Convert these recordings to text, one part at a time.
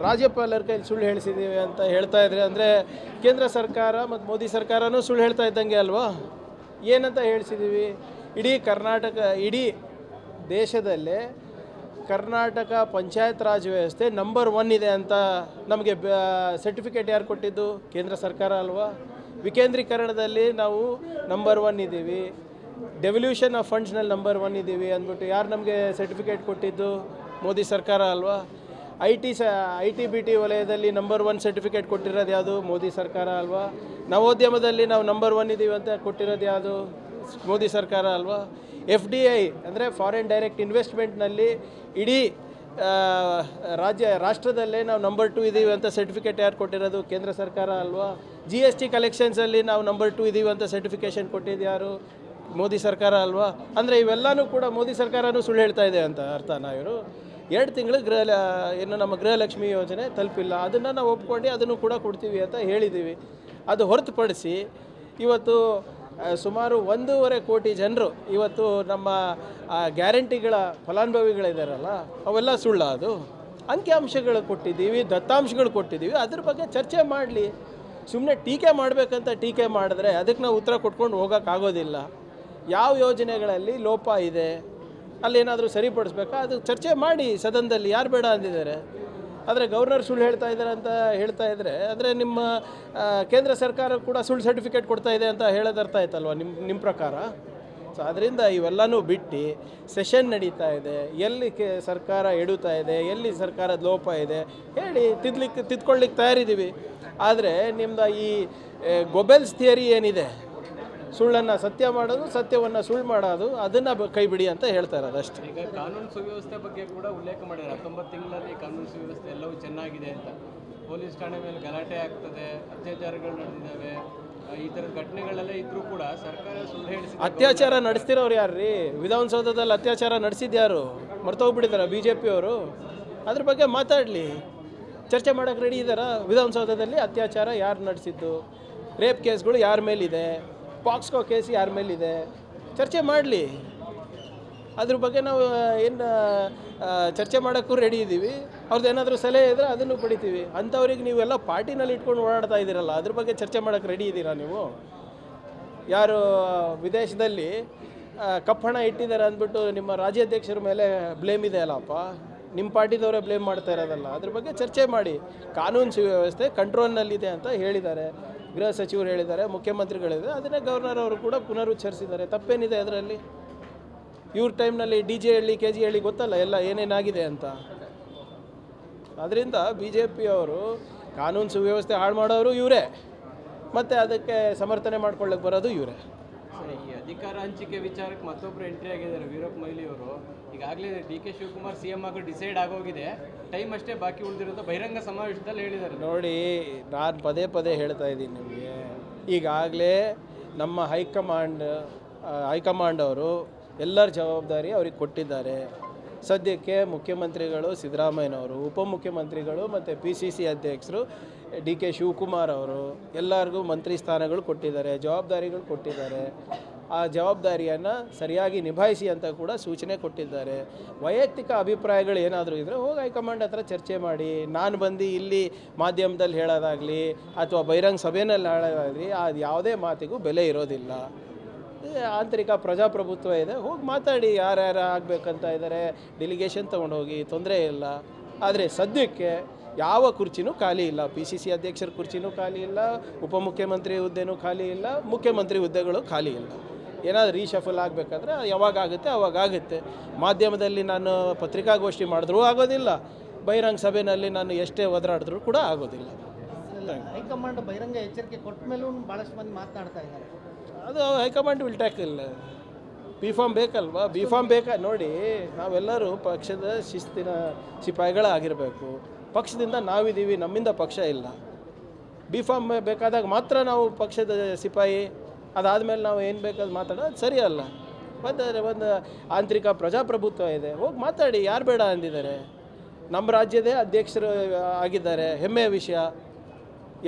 ರಾಜ್ಯಪಾಲರ ಕೈಲಿ ಸುಳ್ಳು ಹೇಳಿಸಿದ್ದೀವಿ ಅಂತ ಹೇಳ್ತಾ ಇದ್ರೆ ಅಂದರೆ ಕೇಂದ್ರ ಸರ್ಕಾರ ಮತ್ತು ಮೋದಿ ಸರ್ಕಾರನೂ ಸುಳ್ಳು ಹೇಳ್ತಾ ಇದ್ದಂಗೆ ಅಲ್ವಾ? ಏನಂತ ಹೇಳಿಸಿದ್ದೀವಿ? ಇಡೀ ಕರ್ನಾಟಕ, ಇಡೀ ದೇಶದಲ್ಲೇ ಕರ್ನಾಟಕ ಪಂಚಾಯತ್ ರಾಜ್ ವ್ಯವಸ್ಥೆ ನಂಬರ್ 1 ಇದೆ ಅಂತ ನಮಗೆ ಸರ್ಟಿಫಿಕೇಟ್ ಯಾರು ಕೊಟ್ಟಿದ್ದು? ಕೇಂದ್ರ ಸರ್ಕಾರ ಅಲ್ವಾ? ವಿಕೇಂದ್ರೀಕರಣದಲ್ಲಿ ನಾವು ನಂಬರ್ 1 ಇದ್ದೀವಿ, ಡೆವಲ್ಯೂಷನ್ ಆಫ್ ಫಂಡ್ಸ್ನಲ್ಲಿ ನಂಬರ್ 1 ಇದ್ದೀವಿ ಅಂದ್ಬಿಟ್ಟು ಯಾರು ನಮಗೆ ಸರ್ಟಿಫಿಕೇಟ್ ಕೊಟ್ಟಿದ್ದು? ಮೋದಿ ಸರ್ಕಾರ ಅಲ್ವಾ? ಐ ಟಿ ಬಿ ಟಿ ವಲಯದಲ್ಲಿ ನಂಬರ್ 1 ಸರ್ಟಿಫಿಕೇಟ್ ಕೊಟ್ಟಿರೋದು ಯಾವುದು? ಮೋದಿ ಸರ್ಕಾರ ಅಲ್ವಾ? ನವೋದ್ಯಮದಲ್ಲಿ ನಾವು ನಂಬರ್ 1 ಇದ್ದೀವಿ ಅಂತ ಕೊಟ್ಟಿರೋದು ಯಾವುದು? ಮೋದಿ ಸರ್ಕಾರ ಅಲ್ವಾ? FDI ಅಂದರೆ ಫಾರಿನ್ ಡೈರೆಕ್ಟ್ ಇನ್ವೆಸ್ಟ್ಮೆಂಟ್ನಲ್ಲಿ ಇಡೀ ರಾಷ್ಟ್ರದಲ್ಲೇ ನಾವು ನಂಬರ್ 2 ಇದ್ದೀವಿ ಅಂತ ಸರ್ಟಿಫಿಕೇಟ್ ಯಾರು ಕೊಟ್ಟಿರೋದು? ಕೇಂದ್ರ ಸರ್ಕಾರ ಅಲ್ವಾ? GST ಕಲೆಕ್ಷನ್ಸಲ್ಲಿ ನಾವು ನಂಬರ್ 2 ಇದ್ದೀವಿ ಅಂತ ಸರ್ಟಿಫಿಕೇಷನ್ ಕೊಟ್ಟಿದ್ದು ಯಾರು? ಮೋದಿ ಸರ್ಕಾರ ಅಲ್ವಾ? ಅಂದರೆ ಇವೆಲ್ಲನೂ ಕೂಡ ಮೋದಿ ಸರ್ಕಾರನೂ ಸುಳ್ಳು ಹೇಳ್ತಾ ಇದೆ ಅಂತ ಅರ್ಥನಾ? ಇವರು 2 ತಿಂಗಳು ಏನು ನಮ್ಮ ಗೃಹಲಕ್ಷ್ಮಿ ಯೋಜನೆ ತಲುಪಿಲ್ಲ, ಅದನ್ನು ನಾವು ಒಪ್ಕೊಂಡು ಅದನ್ನು ಕೂಡ ಕೊಡ್ತೀವಿ ಅಂತ ಹೇಳಿದ್ದೀವಿ. ಅದು ಹೊರತುಪಡಿಸಿ ಇವತ್ತು ಸುಮಾರು 1.5 ಕೋಟಿ ಜನರು ಇವತ್ತು ನಮ್ಮ ಗ್ಯಾರಂಟಿಗಳ ಫಲಾನುಭವಿಗಳಿದ್ದಾರಲ್ಲ, ಅವೆಲ್ಲ ಸುಳ್ಳ? ಅದು ಅಂಕಿಅಂಶಗಳು ಕೊಟ್ಟಿದ್ದೀವಿ, ದತ್ತಾಂಶಗಳು ಕೊಟ್ಟಿದ್ದೀವಿ, ಅದ್ರ ಬಗ್ಗೆ ಚರ್ಚೆ ಮಾಡಲಿ. ಸುಮ್ಮನೆ ಟೀಕೆ ಮಾಡಬೇಕಂತ ಟೀಕೆ ಮಾಡಿದ್ರೆ ಅದಕ್ಕೆ ನಾವು ಉತ್ತರ ಕೊಟ್ಕೊಂಡು ಹೋಗೋಕ್ಕಾಗೋದಿಲ್ಲ. ಯಾವ ಯೋಜನೆಗಳಲ್ಲಿ ಲೋಪ ಇದೆ, ಅಲ್ಲೇನಾದರೂ ಸರಿಪಡಿಸ್ಬೇಕಾ, ಅದು ಚರ್ಚೆ ಮಾಡಿ ಸದನದಲ್ಲಿ. ಯಾರು ಬೇಡ ಅಂದಿದ್ದಾರೆ? ಆದರೆ ಗವರ್ನರ್ ಸುಳ್ಳು ಹೇಳ್ತಾ ಇದ್ದಾರೆ ಅಂತ ಹೇಳ್ತಾ ಇದ್ದರೆ, ಅಂದರೆ ನಿಮ್ಮ ಕೇಂದ್ರ ಸರ್ಕಾರ ಕೂಡ ಸುಳ್ಳು ಸರ್ಟಿಫಿಕೇಟ್ ಕೊಡ್ತಾ ಇದೆ ಅಂತ ಹೇಳೋದು ಅರ್ಥ ಆಯ್ತಲ್ವ ನಿಮ್ಮ ಪ್ರಕಾರ? ಸೊ ಅದರಿಂದ ಇವೆಲ್ಲನೂ ಬಿಟ್ಟು ಸೆಷನ್ ನಡೀತಾ ಇದೆ, ಎಲ್ಲಿ ಸರ್ಕಾರ ಎಡುತ್ತಾ ಇದೆ, ಎಲ್ಲಿ ಸರ್ಕಾರದ ಲೋಪ ಇದೆ ಹೇಳಿ ತಿದ್ಕೊಳ್ಳಿಕ್ಕೆ ತಯಾರಿದ್ದೀವಿ. ಆದರೆ ನಿಮ್ಮದು ಈ ಗೊಬೆಲ್ಸ್ ಥಿಯರಿ ಏನಿದೆ, ಸುಳ್ಳನ್ನು ಸತ್ಯ ಮಾಡೋದು, ಸತ್ಯವನ್ನು ಸುಳ್ಳು ಮಾಡೋದು, ಅದನ್ನು ಕೈ ಬಿಡಿ ಅಂತ ಹೇಳ್ತಾ ಇರೋದು ಅಷ್ಟೇ. ಈಗ ಕಾನೂನು ಸುವ್ಯವಸ್ಥೆ ಬಗ್ಗೆ ಕೂಡ ಉಲ್ಲೇಖ ಮಾಡಿದ್ದಾರೆ. 19 ತಿಂಗಳಲ್ಲಿ ಕಾನೂನು ಸುವ್ಯವಸ್ಥೆ ಎಲ್ಲವೂ ಚೆನ್ನಾಗಿದೆ ಅಂತ. ಪೊಲೀಸ್ ಠಾಣೆ ಮೇಲೆ ಗಲಾಟೆ ಆಗ್ತದೆ, ಅತ್ಯಾಚಾರಗಳು ನಡೆದಿದ್ದಾವೆ, ಈ ಥರದ ಘಟನೆಗಳೆಲ್ಲ ಇದ್ರೂ ಕೂಡ ಸರ್ಕಾರ ಸುಳ್ಳು ಹೇಳಿಸಿ. ಅತ್ಯಾಚಾರ ನಡೆಸ್ತಿರೋರು ಯಾರು ರೀ? ವಿಧಾನಸೌಧದಲ್ಲಿ ಅತ್ಯಾಚಾರ ನಡೆಸಿದ್ಯಾರು? ಮರ್ತೋಗ್ಬಿಟ್ಟಿದ್ದಾರೆ BJP ಅವರು. ಅದ್ರ ಬಗ್ಗೆ ಮಾತಾಡಲಿ, ಚರ್ಚೆ ಮಾಡೋಕ್ಕೆ ರೆಡಿ ಇದ್ದಾರಾ? ವಿಧಾನಸೌಧದಲ್ಲಿ ಅತ್ಯಾಚಾರ ಯಾರು ನಡೆಸಿದ್ದು, ರೇಪ್ ಕೇಸ್ಗಳು ಯಾರ ಮೇಲಿದೆ, ಪಾಕ್ಸ್ಕೋ ಕೇಸ್ ಯಾರ ಮೇಲಿದೆ, ಚರ್ಚೆ ಮಾಡಲಿ. ಅದ್ರ ಬಗ್ಗೆ ನಾವು ಏನು ಚರ್ಚೆ ಮಾಡೋಕ್ಕೂ ರೆಡಿ ಇದ್ದೀವಿ. ಅವ್ರದ್ದು ಏನಾದರೂ ಸಲಹೆ ಇದ್ದರೆ ಅದನ್ನು ಪಡಿತೀವಿ. ಅಂಥವ್ರಿಗೆ ನೀವೆಲ್ಲ ಪಾರ್ಟಿನಲ್ಲಿ ಇಟ್ಕೊಂಡು ಓಡಾಡ್ತಾ ಇದ್ದೀರಲ್ಲ, ಅದ್ರ ಬಗ್ಗೆ ಚರ್ಚೆ ಮಾಡೋಕ್ಕೆ ರೆಡಿ ಇದ್ದೀರಾ ನೀವು? ಯಾರು ವಿದೇಶದಲ್ಲಿ ಕಪ್ಪಣ ಇಟ್ಟಿದ್ದಾರೆ ಅಂದ್ಬಿಟ್ಟು ನಿಮ್ಮ ರಾಜ್ಯಾಧ್ಯಕ್ಷರ ಮೇಲೆ ಬ್ಲೇಮ್ ಇದೆ ಅಲ್ಲಪ್ಪ, ನಿಮ್ಮ ಪಾರ್ಟಿದವರೇ ಬ್ಲೇಮ್ ಮಾಡ್ತಾ ಇರೋದಲ್ಲ. ಅದ್ರ ಬಗ್ಗೆ ಚರ್ಚೆ ಮಾಡಿ. ಕಾನೂನು ಸುವ್ಯವಸ್ಥೆ ಕಂಟ್ರೋಲ್ನಲ್ಲಿದೆ ಅಂತ ಹೇಳಿದ್ದಾರೆ, ಗೃಹ ಸಚಿವರು ಹೇಳಿದ್ದಾರೆ, ಮುಖ್ಯಮಂತ್ರಿಗಳಿದೆ, ಅದನ್ನೇ ಗವರ್ನರ್ ಅವರು ಕೂಡ ಪುನರುಚ್ಚರಿಸಿದ್ದಾರೆ. ತಪ್ಪೇನಿದೆ ಅದರಲ್ಲಿ? ಇವ್ರ ಟೈಮ್ನಲ್ಲಿ DJ ಹಳ್ಳಿ KG ಹಳ್ಳಿ ಗೊತ್ತಲ್ಲ ಎಲ್ಲ ಏನೇನಾಗಿದೆ ಅಂತ. ಅದರಿಂದ BJP ಅವರು ಕಾನೂನು ಸುವ್ಯವಸ್ಥೆ ಹಾಳು ಮಾಡೋರು ಇವರೇ, ಮತ್ತು ಅದಕ್ಕೆ ಸಮರ್ಥನೆ ಮಾಡ್ಕೊಳ್ಳೋಕೆ ಬರೋದು ಇವರೇ. ಈ ಅಧಿಕಾರ ಹಂಚಿಕೆ ವಿಚಾರಕ್ಕೆ ಮತ್ತೊಬ್ಬರು ಎಂಟ್ರಿ ಆಗಿದ್ದಾರೆ, ವೀರಪ್ಪ ಮೊಯ್ಲಿ ಅವರು. ಈಗಾಗಲೇ DK ಶಿವಕುಮಾರ್ CM ಆಗಿ ಡಿಸೈಡ್ ಆಗೋಗಿದೆ, ಟೈಮ್ ಅಷ್ಟೇ ಬಾಕಿ ಉಳಿದಿರೋದು ಬಹಿರಂಗ ಸಮಾವೇಶದಲ್ಲಿ ಹೇಳಿದ್ದಾರೆ. ನೋಡಿ, ನಾನು ಪದೇ ಹೇಳ್ತಾ ಇದ್ದೀನಿ ನಿಮಗೆ, ಈಗಾಗಲೇ ನಮ್ಮ ಹೈಕಮಾಂಡ್ ಅವರು ಎಲ್ಲರ ಜವಾಬ್ದಾರಿ ಅವ್ರಿಗೆ ಕೊಟ್ಟಿದ್ದಾರೆ. ಸದ್ಯಕ್ಕೆ ಮುಖ್ಯಮಂತ್ರಿಗಳು ಸಿದ್ದರಾಮಯ್ಯನವರು, ಉಪಮುಖ್ಯಮಂತ್ರಿಗಳು ಮತ್ತು PCC ಅಧ್ಯಕ್ಷರು DK ಶಿವಕುಮಾರ್ ಅವರು ಎಲ್ಲರಿಗೂ ಮಂತ್ರಿ ಸ್ಥಾನಗಳು ಕೊಟ್ಟಿದ್ದಾರೆ, ಜವಾಬ್ದಾರಿಗಳು ಕೊಟ್ಟಿದ್ದಾರೆ. ಆ ಜವಾಬ್ದಾರಿಯನ್ನು ಸರಿಯಾಗಿ ನಿಭಾಯಿಸಿ ಅಂತ ಕೂಡ ಸೂಚನೆ ಕೊಟ್ಟಿದ್ದಾರೆ. ವೈಯಕ್ತಿಕ ಅಭಿಪ್ರಾಯಗಳು ಏನಾದರೂ ಇದ್ದರೆ ಹೋಗಿ ಹೈಕಮಾಂಡ್ ಹತ್ರ ಚರ್ಚೆ ಮಾಡಿ. ನಾನು ಬಂದು ಇಲ್ಲಿ ಮಾಧ್ಯಮದಲ್ಲಿ ಹೇಳೋದಾಗಲಿ ಅಥವಾ ಬಹಿರಂಗ ಸಭೆಯಲ್ಲಿ ಹೇಳೋದಾಗಲಿ ಅದು ಯಾವುದೇ ಮಾತಿಗೂ ಬೆಲೆ ಇರೋದಿಲ್ಲ. ಆಂತರಿಕ ಪ್ರಜಾಪ್ರಭುತ್ವ ಇದೆ, ಹೋಗಿ ಮಾತಾಡಿ. ಯಾರ್ಯಾರು ಆಗಬೇಕಂತ ಇದ್ದಾರೆ ಡೆಲಿಗೇಷನ್ ತೊಗೊಂಡೋಗಿ, ತೊಂದರೆ ಇಲ್ಲ. ಆದರೆ ಸದ್ಯಕ್ಕೆ ಯಾವ ಕುರ್ಚಿನೂ ಖಾಲಿ ಇಲ್ಲ. PCC ಅಧ್ಯಕ್ಷರ ಕುರ್ಚಿನೂ ಖಾಲಿ ಇಲ್ಲ, ಉಪಮುಖ್ಯಮಂತ್ರಿ ಹುದ್ದೆನೂ ಖಾಲಿ ಇಲ್ಲ, ಮುಖ್ಯಮಂತ್ರಿ ಹುದ್ದೆಗಳು ಖಾಲಿ ಇಲ್ಲ. ಏನಾದರೂ ರೀಶಫಲ್ ಆಗಬೇಕಾದ್ರೆ ಯಾವಾಗ ಆಗುತ್ತೆ ಅವಾಗ ಆಗುತ್ತೆ. ಮಾಧ್ಯಮದಲ್ಲಿ ನಾನು ಪತ್ರಿಕಾಗೋಷ್ಠಿ ಮಾಡಿದ್ರೂ ಆಗೋದಿಲ್ಲ, ಬಹಿರಂಗ ಸಭೆಯಲ್ಲಿ ನಾನು ಎಷ್ಟೇ ಒದರಾಡಿದ್ರೂ ಕೂಡ ಆಗೋದಿಲ್ಲ. ಹೈಕಮಾಂಡ್ ಬಹಿರಂಗ ಎಚ್ಚರಿಕೆ ಕೊಟ್ಟ ಮೇಲೂ ಭಾಳಷ್ಟು ಮಂದಿ ಮಾತನಾಡ್ತಾ ಇದ್ದಾರೆ. ಅದು ಹೈಕಮಾಂಡ್ ವಿಲ್ ಟ್ಯಾಕಲ್. B.Farm ಬೇಕಲ್ವಾ? B.Farm ನೋಡಿ, ನಾವೆಲ್ಲರೂ ಪಕ್ಷದ ಶಿಸ್ತಿನ ಸಿಪಾಯಿಗಳಾಗಿರಬೇಕು. ಪಕ್ಷದಿಂದ ನಾವಿದ್ದೀವಿ, ನಮ್ಮಿಂದ ಪಕ್ಷ ಇಲ್ಲ. B.Farm ಬೇಕಾದಾಗ ಮಾತ್ರ ನಾವು ಪಕ್ಷದ ಸಿಪಾಯಿ, ಅದಾದಮೇಲೆ ನಾವು ಏನು ಬೇಕಾದ ಮಾತಾಡೋದು ಸರಿ ಅಲ್ಲ. ಒಂದು ಆಂತರಿಕ ಪ್ರಜಾಪ್ರಭುತ್ವ ಇದೆ, ಹೋಗಿ ಮಾತಾಡಿ. ಯಾರು ಬೇಡ ಅಂದಿದ್ದಾರೆ? ನಮ್ಮ ರಾಜ್ಯದೇ ಅಧ್ಯಕ್ಷರು ಆಗಿದ್ದಾರೆ, ಹೆಮ್ಮೆಯ ವಿಷಯ.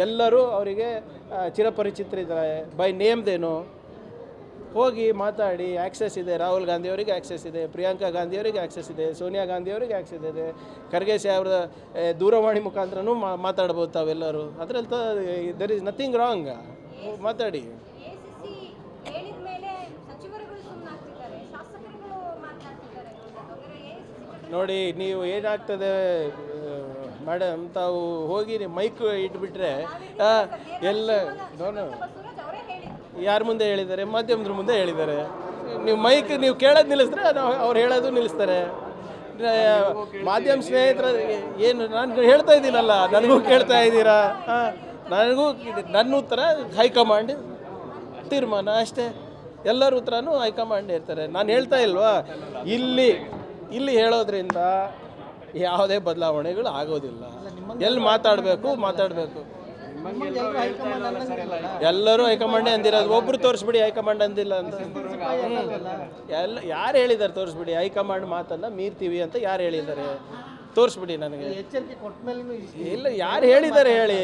ಎಲ್ಲರೂ ಅವರಿಗೆ ಚಿರಪರಿಚಿತರಿದ್ದಾರೆ, ಬೈ ನೇಮ್ದೇನು. ಹೋಗಿ ಮಾತಾಡಿ. ಆ್ಯಕ್ಸೆಸ್ ಇದೆ, ರಾಹುಲ್ ಗಾಂಧಿಯವರಿಗೆ ಆ್ಯಕ್ಸೆಸ್ ಇದೆ, ಪ್ರಿಯಾಂಕಾ ಗಾಂಧಿಯವರಿಗೆ ಆ್ಯಕ್ಸೆಸ್ ಇದೆ, ಸೋನಿಯಾ ಗಾಂಧಿಯವರಿಗೆ ಆ್ಯಕ್ಸೆಸ್ ಇದೆ, ಖರ್ಗೆ ಸಾಹೇಬ್ರ ದೂರವಾಣಿ ಮುಖಾಂತರನೂ ಮಾತಾಡ್ಬೋದು ತಾವೆಲ್ಲರೂ. ಅದರಲ್ಲಿ ದರ್ ಇಸ್ ನಥಿಂಗ್ ರಾಂಗ್. ಮಾತಾಡಿ. ಹೇಳಿದ ಮೇಲೆ ಸಚಿವರುಗಳು ಸುಮ್ಮನಾಗ್ತಿದ್ದಾರೆ, ಶಾಸಕರುಗಳು ಮಾತನಾಡ್ತಿದ್ದಾರೆ. ನೋಡಿ, ನೀವು ಏನಾಗ್ತದೆ ಮೇಡಮ್, ತಾವು ಹೋಗಿ ಮೈಕ್ ಇಟ್ಬಿಟ್ರೆ ಎಲ್ಲ ನೋನು ಯಾರ ಮುಂದೆ ಹೇಳಿದ್ದಾರೆ? ಮಾಧ್ಯಮದ್ರ ಮುಂದೆ ಹೇಳಿದ್ದಾರೆ. ನೀವು ಮೈಕ್ ನೀವು ಕೇಳೋದು ನಿಲ್ಲಿಸಿದ್ರೆ ಅವ್ರು ಹೇಳೋದು ನಿಲ್ಲಿಸ್ತಾರೆ. ಮಾಧ್ಯಮ ಸ್ನೇಹಿತರ ಏನು ನಾನು ಹೇಳ್ತಾ ಇದ್ದೀನಲ್ಲ, ನನಗೂ ಕೇಳ್ತಾ ಇದ್ದೀರಾ? ನನಗೂ ನನ್ನ ಉತ್ತರ ಹೈಕಮಾಂಡ್ ತೀರ್ಮಾನ ಅಷ್ಟೇ. ಎಲ್ಲರ ಉತ್ತರನೂ ಹೈಕಮಾಂಡ್ ಇರ್ತಾರೆ. ನಾನು ಹೇಳ್ತಾ ಇಲ್ವಾ, ಇಲ್ಲಿ ಹೇಳೋದ್ರಿಂದ ಯಾವುದೇ ಬದಲಾವಣೆಗಳು ಆಗೋದಿಲ್ಲ. ಎಲ್ಲಿ ಮಾತಾಡಬೇಕು. ಎಲ್ಲರೂ ಹೈಕಮಾಂಡೇ ಅಂದಿರೋದು. ಒಬ್ರು ತೋರಿಸ್ಬಿಡಿ ಹೈಕಮಾಂಡ್ ಅಂದಿಲ್ಲ ಅಂತ. ಯಾರು ಹೇಳಿದ್ದಾರೆ ತೋರಿಸ್ಬಿಡಿ? ಹೈಕಮಾಂಡ್ ಮಾತನ್ನು ಮೀರ್ತೀವಿ ಅಂತ ಯಾರು ಹೇಳಿದ್ದಾರೆ? ತೋರಿಸ್ಬಿಡಿ ನನಗೆ. ಎಚ್ಚರಿಕೆ ಕೊಟ್ಟ ಮೇಲೂ ಇಲ್ಲ, ಯಾರು ಹೇಳಿದ್ದಾರೆ ಹೇಳಿ?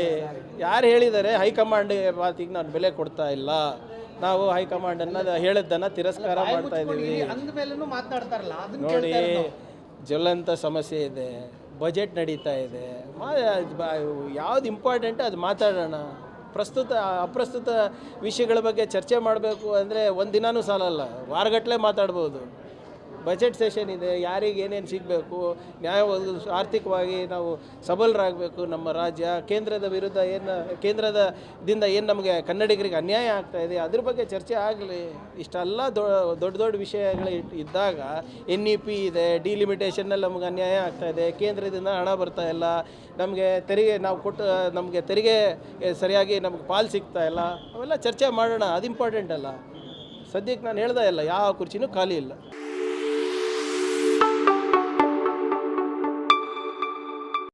ಯಾರು ಹೇಳಿದ್ದಾರೆ ಹೈಕಮಾಂಡ್ ಮಾತಿಗೆ ನಾನು ಬೆಲೆ ಕೊಡ್ತಾ ಇಲ್ಲ, ನಾವು ಹೈಕಮಾಂಡನ್ನು ಹೇಳಿದ್ದನ್ನು ತಿರಸ್ಕಾರ ಮಾಡ್ತಾ ಇದ್ದೀವಿ? ಅಂದಮೇಲೂ ಮಾತನಾಡ್ತಾರಲ್ಲ, ಅದನ್ನ ನೋಡಿ, ಜ್ವಲಂತ ಸಮಸ್ಯೆ ಇದೆ, ಬಜೆಟ್ ನಡೀತಾ ಇದೆ. ಯಾವ್ದು ಇಂಪಾರ್ಟೆಂಟ್ ಅದು ಮಾತಾಡೋಣ. ಅಪ್ರಸ್ತುತ ವಿಷಯಗಳ ಬಗ್ಗೆ ಚರ್ಚೆ ಮಾಡಬೇಕು ಅಂದರೆ ಒಂದು ದಿನವೂ ಸಾಲಲ್ಲ, ವಾರಗಟ್ಟಲೆ ಮಾತಾಡ್ಬೋದು. ಬಜೆಟ್ ಸೆಷನ್ ಇದೆ, ಯಾರಿಗೆ ಏನೇನು ಸಿಗಬೇಕು, ನ್ಯಾಯ ಒದಗಿಸಿ ಆರ್ಥಿಕವಾಗಿ ನಾವು ಸಬಲರಾಗಬೇಕು. ನಮ್ಮ ರಾಜ್ಯ ಕೇಂದ್ರದಿಂದ ಏನು ನಮಗೆ ಕನ್ನಡಿಗರಿಗೆ ಅನ್ಯಾಯ ಆಗ್ತಾಯಿದೆ, ಅದ್ರ ಬಗ್ಗೆ ಚರ್ಚೆ ಆಗಲಿ. ಇಷ್ಟೆಲ್ಲ ದೊಡ್ಡ ವಿಷಯಗಳು ಇದ್ದಾಗ NEP ಇದೆ, ಡಿಲಿಮಿಟೇಷನ್ನಲ್ಲಿ ನಮಗೆ ಅನ್ಯಾಯ ಆಗ್ತಾಯಿದೆ, ಕೇಂದ್ರದಿಂದ ಹಣ ಬರ್ತಾ ಇಲ್ಲ, ನಮಗೆ ತೆರಿಗೆ ಸರಿಯಾಗಿ ನಮಗೆ ಪಾಲು ಸಿಗ್ತಾ ಇಲ್ಲ, ಅವೆಲ್ಲ ಚರ್ಚೆ ಮಾಡೋಣ. ಅದು ಇಂಪಾರ್ಟೆಂಟ್ ಅಲ್ಲ. ಸದ್ಯಕ್ಕೆ ನಾನು ಹೇಳ್ದೆ ಇಲ್ಲ, ಯಾವ ಕುರ್ಚಿನೂ ಖಾಲಿ ಇಲ್ಲ.